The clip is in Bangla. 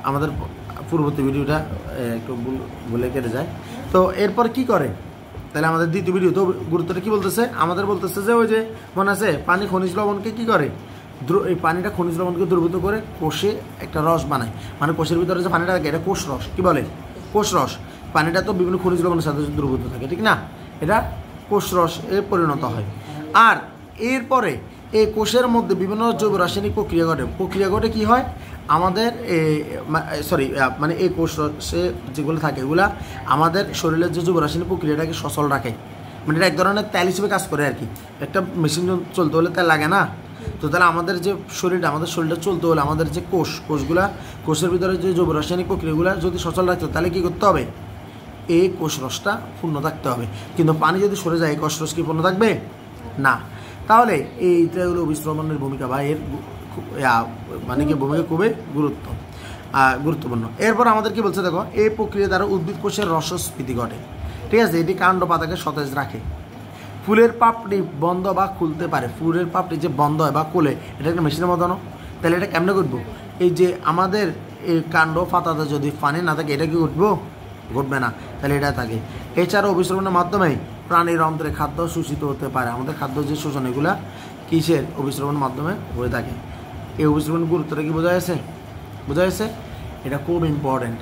আমাদের পূর্ববর্তী ভিডিওটা একটু ভুলে কেটে যায়। তো এরপর কি করে, তাহলে আমাদের দ্বিতীয় ভিডিও তো গুরুত্বটা কি বলতেছে, আমাদের বলতেছে যে ওই যে মনে আছে পানি খনিজ লবণকে কি করে, এই পানিটা খনিজ লবণকে দ্রবীভূত করে কোষে একটা রস বানায়, মানে কোষের ভিতরে যে পানিটা থাকে এটা কোষ রস, কি বলে কোষ রস। পানিটা তো বিভিন্ন খনিজ লবণের সাথে দ্রবীভূত থাকে, ঠিক না, এটা কোষ রস এ পরিণত হয়। আর এরপরে এই কোষের মধ্যে বিভিন্ন জৈব রাসায়নিক প্রক্রিয়া ঘটে কি হয় আমাদের মানে এই কোষ রসে যেগুলো থাকে এগুলা আমাদের শরীরের যে জৈব রাসায়নিক প্রক্রিয়াটাকে সচল রাখে, মানে এটা এক ধরনের তেল হিসেবে কাজ করে আর কি। একটা মেশিন চলতে হলে তেল লাগে না, তো তাহলে আমাদের শরীরটা চলতে হলে আমাদের যে কোষের ভিতরে যে জৈব রাসায়নিক প্রক্রিয়াগুলো যদি সচল রাখতে তাহলে কী করতে হবে, এই কোষ রসটা পূর্ণ থাকতে হবে। কিন্তু পানি যদি সরে যায় এই কোষ রস কি পূর্ণ থাকবে না। তাহলে এইটা হলো অভিস্রবণের ভূমিকা বা এর মানে কি ভূমিকা খুবই গুরুত্বপূর্ণ। এরপর আমাদের কি বলছে দেখো, এই প্রক্রিয়া দ্বারা উদ্ভিদ কোষের রসস্ফীতি ঘটে, ঠিক আছে। এটি কাণ্ড পাতাকে সতেজ রাখে। ফুলের পাপড়ি বন্ধ বা খুলতে পারে, ফুলের পাপড়ি যে বন্ধ হয় বা খুলে, এটা একটা মেশিনের মতো না, তাহলে এটা কেমনে করবো, এই যে আমাদের এই কাণ্ড পাতাতে যদি পানি না থাকে এটা কি ঘটবে না, তাহলে এটা থাকে। এছাড়াও অভিস্রবণের মাধ্যমে প্রাণীর অন্ত্রে খাদ্য শোষিত হতে পারে, আমাদের খাদ্য যে শোষণ এগুলা কিসের অভিস্রবণের মাধ্যমে হয়ে থাকে। এই অভিস্রবণ গুরুত্বটা কি বোঝা গেছে, এটা খুব ইম্পর্টেন্ট।